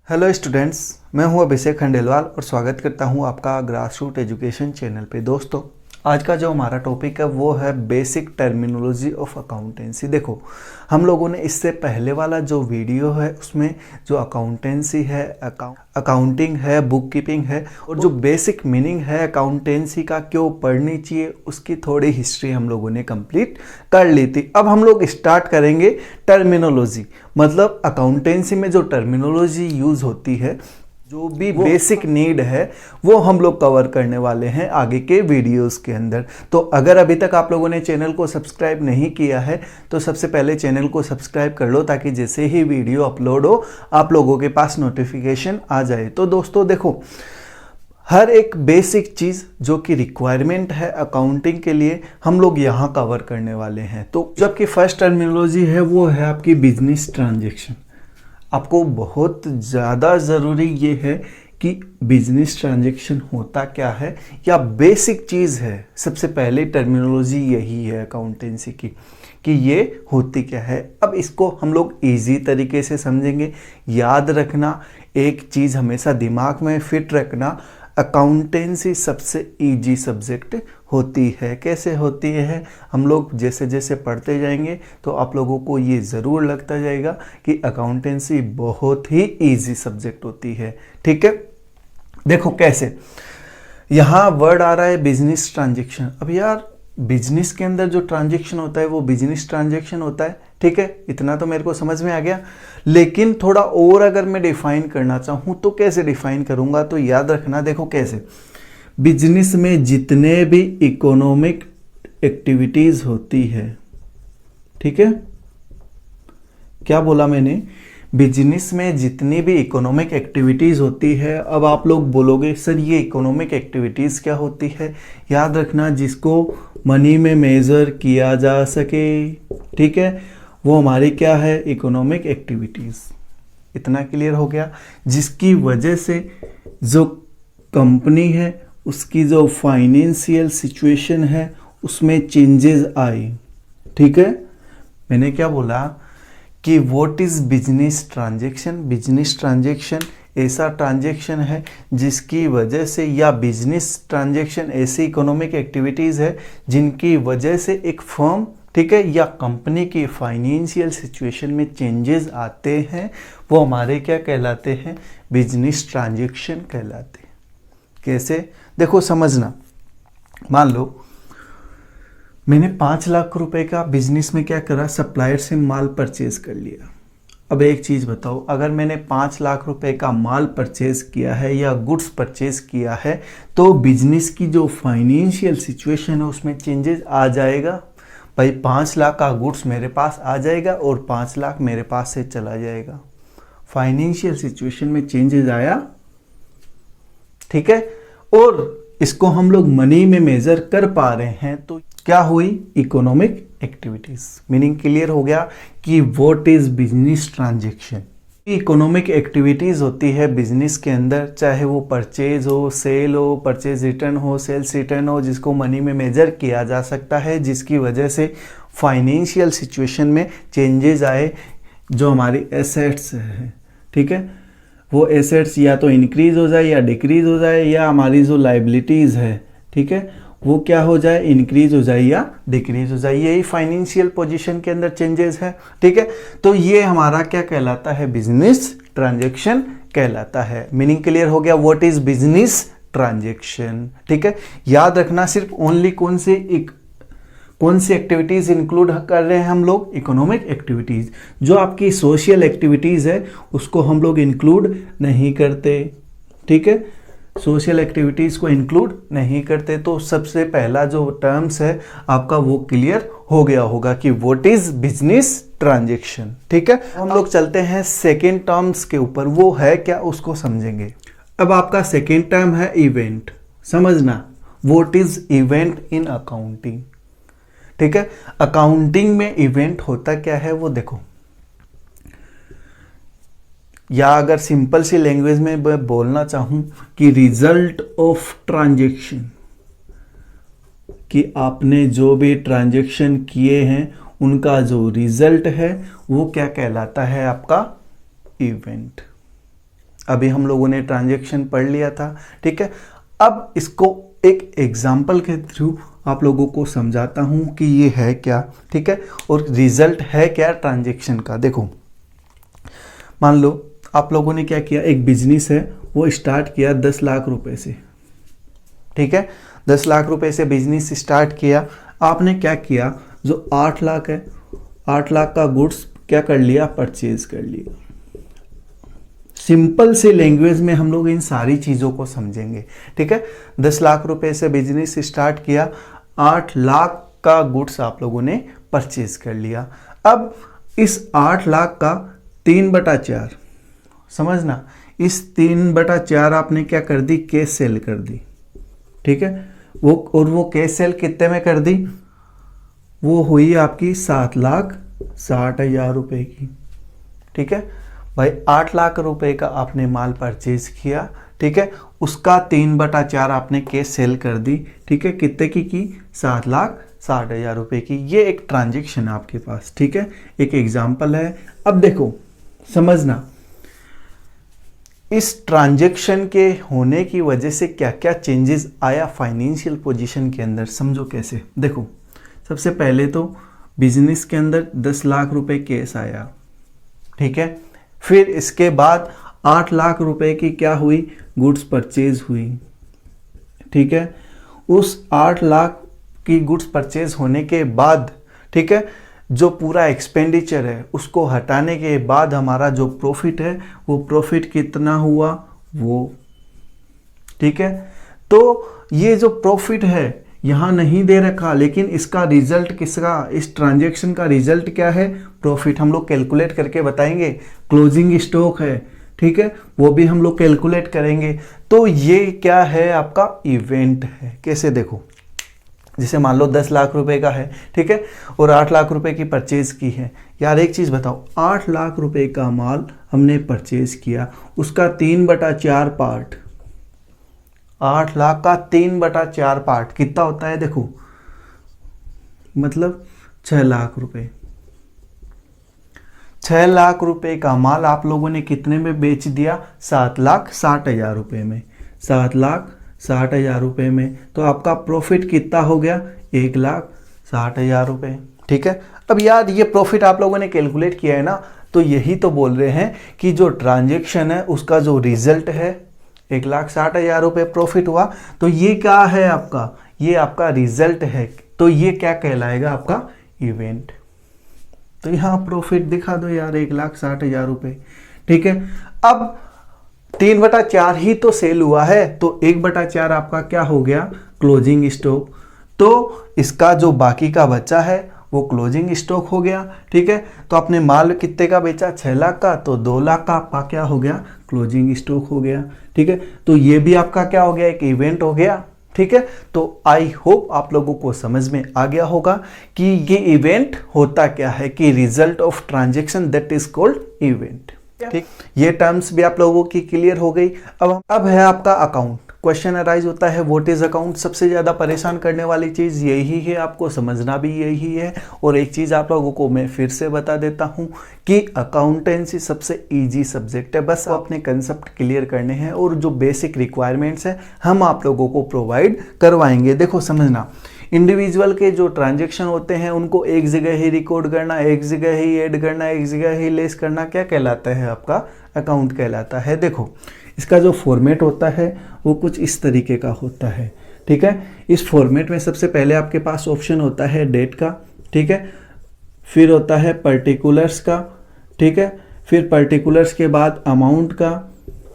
Hello students, मैं हूं अभिषेक खंडेलवाल और स्वागत करता हूं आपका ग्रासरूट एजुकेशन चैनल पे। दोस्तों, आज का जो हमारा टॉपिक है वो है बेसिक टर्मिनोलॉजी ऑफ अकाउंटेंसी। देखो, हम लोगों ने इससे पहले वाला जो वीडियो है उसमें जो अकाउंटेंसी है, अकाउंटिंग है, बुक कीपिंग है और जो बेसिक मीनिंग है अकाउंटेंसी का, क्यों पढ़नी चाहिए, उसकी थोड़ी हिस्ट्री हम लोगों ने कंप्लीट कर ली थी। अब हम लोग स्टार्ट करेंगे टर्मिनोलॉजी, मतलब अकाउंटेंसी में जो टर्मिनोलॉजी यूज होती है, जो भी बेसिक नीड है वो हम लोग कवर करने वाले हैं आगे के वीडियोस के अंदर। तो अगर अभी तक आप लोगों ने चैनल को सब्सक्राइब नहीं किया है तो सबसे पहले चैनल को सब्सक्राइब कर लो, ताकि जैसे ही वीडियो अपलोड हो आप लोगों के पास नोटिफिकेशन आ जाए। तो दोस्तों देखो, हर एक बेसिक चीज़ जो कि रिक्वायरमेंट है अकाउंटिंग के लिए हम लोग यहाँ कवर करने वाले हैं। तो जबकि फर्स्ट टर्मिनोलॉजी है वो है आपकी बिजनेस ट्रांजैक्शन। आपको बहुत ज़्यादा ज़रूरी ये है कि बिजनेस ट्रांजैक्शन होता क्या है या बेसिक चीज़ है। सबसे पहले टर्मिनोलॉजी यही है अकाउंटेंसी की कि ये होती क्या है। अब इसको हम लोग इजी तरीके से समझेंगे। याद रखना, एक चीज़ हमेशा दिमाग में फिट रखना, अकाउंटेंसी सबसे इजी सब्जेक्ट होती है। कैसे होती है, हम लोग जैसे जैसे पढ़ते जाएंगे तो आप लोगों को ये ज़रूर लगता जाएगा कि अकाउंटेंसी बहुत ही इजी सब्जेक्ट होती है। ठीक है, देखो कैसे। यहाँ वर्ड आ रहा है बिजनेस ट्रांजैक्शन। अब यार, बिजनेस के अंदर जो ट्रांजैक्शन होता है वो बिजनेस ट्रांजैक्शन होता है। ठीक है, इतना तो मेरे को समझ में आ गया। लेकिन थोड़ा और अगर मैं डिफाइन करना चाहूँ तो कैसे डिफाइन करूँगा, तो याद रखना, देखो कैसे। बिजनेस में जितने भी इकोनॉमिक एक्टिविटीज़ होती है, ठीक है, क्या बोला मैंने, बिजनेस में जितनी भी इकोनॉमिक एक्टिविटीज़ होती है। अब आप लोग बोलोगे सर ये इकोनॉमिक एक्टिविटीज़ क्या होती है। याद रखना, जिसको मनी में मेज़र किया जा सके, ठीक है, वो हमारी क्या है, इकोनॉमिक एक्टिविटीज़। इतना क्लियर हो गया। जिसकी वजह से जो कंपनी है उसकी जो फाइनेंशियल सिचुएशन है उसमें चेंजेस आए। ठीक है, मैंने क्या बोला कि what is business transaction. Business transaction ऐसा ट्रांजैक्शन है जिसकी वजह से, या बिजनेस ट्रांजैक्शन ऐसी इकोनॉमिक एक्टिविटीज़ है जिनकी वजह से एक फर्म, ठीक है, या कंपनी की फाइनेंशियल सिचुएशन में चेंजेस आते हैं। वो हमारे क्या कहलाते हैं, बिजनेस ट्रांजैक्शन कहलाते हैं। कैसे, देखो समझना। मान लो मैंने 5 लाख रुपए का बिजनेस में क्या करा, सप्लायर से माल परचेज कर लिया। अब एक चीज़ बताओ, अगर मैंने 5 लाख रुपए का माल परचेज किया है या गुड्स परचेज किया है तो बिजनेस की जो फाइनेंशियल सिचुएशन है उसमें चेंजेस आ जाएगा। भाई 5 लाख का गुड्स मेरे पास आ जाएगा और 5 लाख मेरे पास से चला जाएगा। फाइनेंशियल सिचुएशन में चेंजेस आया, ठीक है, और इसको हम लोग मनी में मेजर कर पा रहे हैं तो क्या हुई, इकोनॉमिक एक्टिविटीज। मीनिंग क्लियर हो गया कि what is business transaction. Economic activities होती है बिजनेस के अंदर, चाहे वो परचेज हो, सेल हो, परचेज रिटर्न हो, सेल्स रिटर्न हो, जिसको मनी में मेजर किया जा सकता है, जिसकी वजह से फाइनेंशियल सिचुएशन में चेंजेस आए। जो हमारी एसेट्स है, ठीक है, वो एसेट्स या तो इंक्रीज हो जाए या डिक्रीज हो जाए, या हमारी जो लाइबिलिटीज़ है, ठीक है, वो क्या हो जाए, इंक्रीज हो जाए या डिक्रीज हो जाए। यही फाइनेंशियल पोजीशन के अंदर चेंजेस है। ठीक है, तो ये हमारा क्या कहलाता है, बिजनेस ट्रांजैक्शन कहलाता है। मीनिंग क्लियर हो गया, व्हाट इज बिजनेस ट्रांजैक्शन। ठीक है, याद रखना, सिर्फ ओनली कौन सी एक्टिविटीज़ इंक्लूड कर रहे हैं हम लोग, इकोनॉमिक एक्टिविटीज़। जो आपकी सोशल एक्टिविटीज़ है उसको हम लोग इंक्लूड नहीं करते। ठीक है, सोशल एक्टिविटीज़ को इंक्लूड नहीं करते। तो सबसे पहला जो टर्म्स है आपका वो क्लियर हो गया होगा कि व्हाट इज बिजनेस ट्रांजैक्शन। ठीक है, हम लोग चलते हैं सेकेंड टर्म्स के ऊपर, वो है क्या उसको समझेंगे। अब आपका सेकेंड टर्म है इवेंट। समझना, what is event in accounting. ठीक है, अकाउंटिंग में इवेंट होता क्या है वो देखो, या अगर सिंपल सी लैंग्वेज में मैं बोलना चाहूं कि रिजल्ट ऑफ ट्रांजैक्शन, कि आपने जो भी ट्रांजैक्शन किए हैं उनका जो रिजल्ट है वो क्या कहलाता है, आपका इवेंट। अभी हम लोगों ने ट्रांजैक्शन पढ़ लिया था, ठीक है। अब इसको एक एग्जाम्पल के थ्रू आप लोगों को समझाता हूँ कि ये है क्या, ठीक है, और रिजल्ट है क्या ट्रांजैक्शन का। देखो मान लो आप लोगों ने क्या किया, एक बिजनेस है वो स्टार्ट किया 10 लाख रुपए से, ठीक है, 10 लाख रुपए से बिजनेस स्टार्ट किया। आपने क्या किया, जो 8 लाख है, 8 लाख का गुड्स क्या कर लिया, परचेज कर लिया। सिंपल से लैंग्वेज में हम लोग इन सारी चीज़ों को समझेंगे, ठीक है। 10 लाख रुपए से बिजनेस स्टार्ट किया, 8 लाख का गुड्स आप लोगों ने परचेज कर लिया। अब इस 8 लाख का 3/4 समझना, इस 3/4 आपने क्या कर दी, कैश सेल कर दी, ठीक है। वो कैश सेल कितने में कर दी, वो हुई आपकी 7,60,000 रुपए की, ठीक है भाई। 8 लाख रुपए का आपने माल परचेज किया, ठीक है, उसका 3/4 आपने कैश सेल कर दी, ठीक है, कितने की 7,60,000 रुपए की। ये एक ट्रांजैक्शन है आपके पास, ठीक है, एक एग्जाम्पल है। अब देखो समझना, इस ट्रांजैक्शन के होने की वजह से क्या क्या चेंजेस आया फाइनेंशियल पोजीशन के अंदर, समझो कैसे। देखो सबसे पहले तो बिजनेस के अंदर 10 लाख रुपए कैश आया, ठीक है। फिर इसके बाद 8 लाख रुपए की क्या हुई, गुड्स परचेज हुई, ठीक है। उस 8 लाख की गुड्स परचेज होने के बाद, ठीक है, जो पूरा एक्सपेंडिचर है उसको हटाने के बाद हमारा जो प्रॉफिट है वो प्रॉफिट कितना हुआ, वो, ठीक है। तो ये जो प्रॉफिट है यहाँ नहीं दे रखा, लेकिन इसका रिजल्ट किसका, इस ट्रांजैक्शन का रिजल्ट क्या है, प्रॉफिट। हम लोग कैलकुलेट करके बताएंगे। क्लोजिंग स्टॉक है, ठीक है, वो भी हम लोग कैलकुलेट करेंगे। तो ये क्या है, आपका इवेंट है। कैसे, देखो जैसे मान लो 10 लाख रुपए का है, ठीक है, और 8 लाख रुपए की परचेज की है। यार एक चीज बताओ, 8 लाख रुपए का माल हमने परचेज किया, उसका 3/4 पार्ट, 8 लाख का 3/4 पार्ट कितना होता है, देखो मतलब 6 लाख रुपए। 6 लाख रुपए का माल आप लोगों ने कितने में बेच दिया, 7,60,000 रुपए में, 7,60,000 रुपए में। तो आपका प्रॉफिट कितना हो गया, 1,60,000 रुपए, ठीक है। अब यार ये प्रॉफिट आप लोगों ने कैलकुलेट किया है ना, तो यही तो बोल रहे हैं कि जो ट्रांजैक्शन है उसका जो रिजल्ट है 1,60,000 रुपए प्रॉफिट हुआ। तो ये क्या है आपका, ये आपका रिजल्ट है। तो ये क्या कहलाएगा, आपका इवेंट। तो यहाँ प्रॉफिट दिखा दो यार 1,60,000 रुपए, ठीक है। अब 3/4 ही तो सेल हुआ है, तो 1/4 आपका क्या हो गया, क्लोजिंग स्टॉक। तो इसका जो बाकी का बचा है वो क्लोजिंग स्टॉक हो गया, ठीक है। तो आपने माल कितने का बेचा, 6 लाख का, तो 2 लाख का आपका क्या हो गया, क्लोजिंग स्टॉक हो गया, ठीक है। तो ये भी आपका क्या हो गया, एक इवेंट हो गया, ठीक है। तो आई होप आप लोगों को समझ में आ गया होगा कि ये इवेंट होता क्या है, कि result of transaction that is called event, ठीक। ये टर्म्स भी आप लोगों की क्लियर हो गई। अब है आपका अकाउंट। क्वेश्चन अराइज होता है व्हाट इज अकाउंट। सबसे ज्यादा परेशान करने वाली चीज यही है, आपको समझना भी यही है। और एक चीज आप लोगों को मैं फिर से बता देता हूं कि अकाउंटेंसी सबसे इजी सब्जेक्ट है। बस अपने कंसेप्ट क्लियर करने हैं और जो बेसिक रिक्वायरमेंट्स है हम आप लोगों को प्रोवाइड करवाएंगे। देखो समझना, इंडिविजुअल के जो ट्रांजैक्शन होते हैं उनको एक जगह ही रिकॉर्ड करना, एक जगह ही ऐड करना, एक जगह ही लेस करना क्या कहलाता है, आपका अकाउंट कहलाता है। देखो इसका जो फॉर्मेट होता है वो कुछ इस तरीके का होता है, ठीक है। इस फॉर्मेट में सबसे पहले आपके पास ऑप्शन होता है डेट का, ठीक है, फिर होता है पर्टिकुलर्स का, ठीक है, फिर पर्टिकुलर्स के बाद अमाउंट का,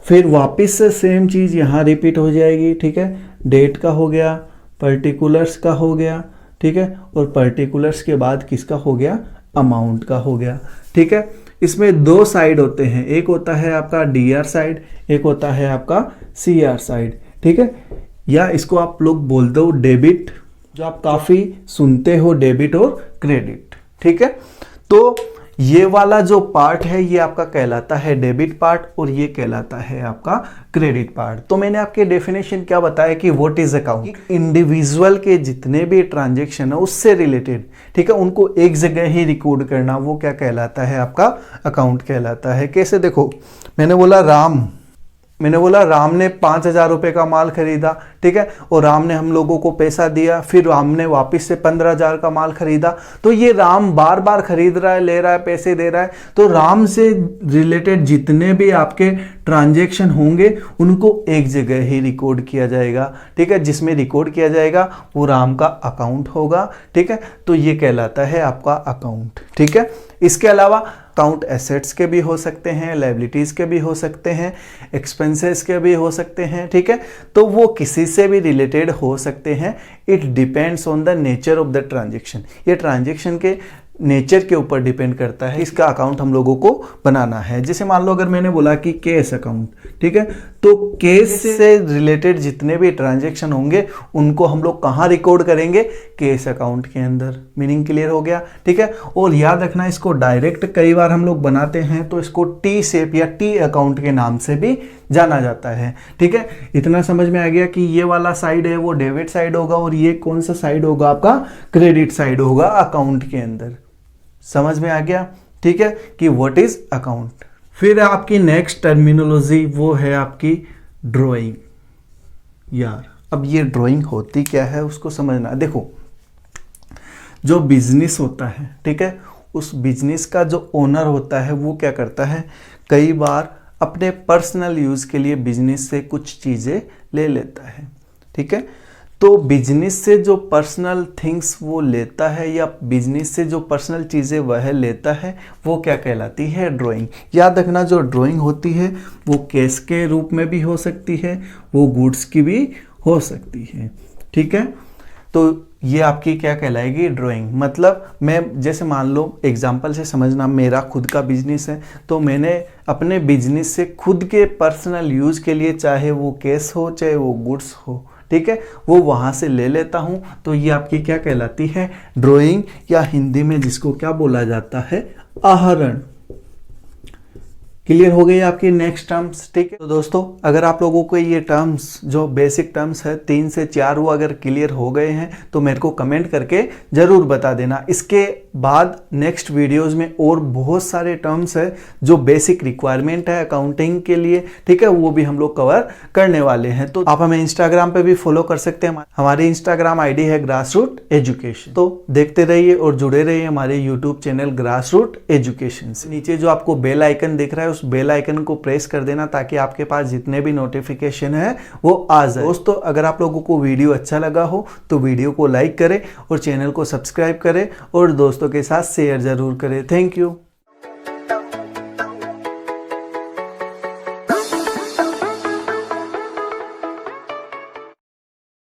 फिर वापस से सेम चीज़ यहाँ रिपीट हो जाएगी, ठीक है। डेट का हो गया, पर्टिकुलर्स का हो गया, ठीक है, और पर्टिकुलर्स के बाद किसका हो गया, अमाउंट का हो गया, ठीक है। इसमें दो साइड होते हैं, एक होता है आपका डीआर साइड, एक होता है आपका सीआर साइड, ठीक है। या इसको आप लोग बोल दो डेबिट, जो आप काफ़ी सुनते हो, डेबिट और क्रेडिट, ठीक है। तो ये वाला जो पार्ट है ये आपका कहलाता है डेबिट पार्ट और ये कहलाता है आपका क्रेडिट पार्ट। तो मैंने आपके डेफिनेशन क्या बताया कि व्हाट इज अकाउंट, इंडिविजुअल के जितने भी ट्रांजैक्शन है उससे रिलेटेड, ठीक है, उनको एक जगह ही रिकॉर्ड करना, वो क्या कहलाता है, आपका अकाउंट कहलाता है। कैसे, देखो मैंने बोला राम मैंने बोला राम ने 5,000 रुपये का माल खरीदा, ठीक है, और राम ने हम लोगों को पैसा दिया, फिर राम ने वापस से 15,000 का माल खरीदा। तो ये राम बार बार खरीद रहा है, ले रहा है, पैसे दे रहा है। तो राम से रिलेटेड जितने भी आपके ट्रांजैक्शन होंगे उनको एक जगह ही रिकॉर्ड किया जाएगा, ठीक है। जिसमें रिकॉर्ड किया जाएगा वो राम का अकाउंट होगा, ठीक है। तो ये कहलाता है आपका अकाउंट, ठीक है। इसके अलावा अकाउंट एसेट्स के भी हो सकते हैं, लायबिलिटीज के भी हो सकते हैं, एक्सपेंसेस के भी हो सकते हैं, ठीक है। तो वो किसी से भी रिलेटेड हो सकते हैं। It depends on the nature of the transaction. ये ट्रांजेक्शन के नेचर के ऊपर डिपेंड करता है। इसका अकाउंट हम लोगों को बनाना है। जैसे मान लो अगर मैंने बोला कि कैश अकाउंट, ठीक है, तो कैश से रिलेटेड जितने भी ट्रांजैक्शन होंगे उनको हम लोग कहाँ रिकॉर्ड करेंगे? कैश अकाउंट के अंदर। मीनिंग क्लियर हो गया, ठीक है। और याद रखना, इसको डायरेक्ट कई बार हम लोग बनाते हैं तो इसको टी शेप या टी अकाउंट के नाम से भी जाना जाता है, ठीक है। इतना समझ में आ गया कि ये वाला साइड है वो डेबिट साइड होगा और ये कौन सा साइड होगा? आपका क्रेडिट साइड होगा अकाउंट के अंदर। समझ में आ गया, ठीक है, कि व्हाट इज अकाउंट। फिर आपकी नेक्स्ट टर्मिनोलॉजी वो है आपकी ड्राइंग। यार अब ये ड्राइंग होती क्या है उसको समझना। देखो, जो बिजनेस होता है, ठीक है, उस बिजनेस का जो ओनर होता है वो क्या करता है? कई बार अपने पर्सनल यूज के लिए बिजनेस से कुछ चीजें ले लेता है, ठीक है। तो बिजनेस से जो पर्सनल थिंग्स वो लेता है या बिजनेस से जो पर्सनल चीज़ें वह लेता है वो क्या कहलाती है? ड्राइंग। याद रखना, जो ड्राइंग होती है वो कैश के रूप में भी हो सकती है, वो गुड्स की भी हो सकती है, ठीक है। तो ये आपकी क्या कहलाएगी? ड्राइंग। मतलब मैं, जैसे मान लो एग्जांपल से समझना, मेरा खुद का बिजनेस है तो मैंने अपने बिजनेस से खुद के पर्सनल यूज के लिए, चाहे वो कैश हो चाहे वो गुड्स हो, ठीक है, वो वहां से ले लेता हूं। तो ये आपकी क्या कहलाती है? ड्राइंग, या हिंदी में जिसको क्या बोला जाता है? आहरण। क्लियर हो गई आपकी नेक्स्ट टर्म्स, ठीक है। तो दोस्तों, अगर आप लोगों को ये टर्म्स जो बेसिक टर्म्स है 3 से 4 वो अगर क्लियर हो गए हैं तो मेरे को कमेंट करके जरूर बता देना। इसके बाद नेक्स्ट वीडियोस में और बहुत सारे टर्म्स है जो बेसिक रिक्वायरमेंट है अकाउंटिंग के लिए, ठीक है, वो भी हम लोग कवर करने वाले हैं। तो आप हमें इंस्टाग्राम पे भी फॉलो कर सकते हैं। हमारी इंस्टाग्राम आईडी है ग्रासरूट एजुकेशन। तो देखते रहिए और जुड़े रहिए हमारे यूट्यूब चैनल ग्रासरूट एजुकेशन से। नीचे जो आपको बेल आइकन दिख रहा है उस बेल आइकन को प्रेस कर देना ताकि आपके पास जितने भी नोटिफिकेशन है वो आ जाए। दोस्तों, अगर आप लोगों को वीडियो अच्छा लगा हो तो वीडियो को लाइक करें और चैनल को सब्सक्राइब करें और दोस्तों के साथ शेयर जरूर करें। Thank you.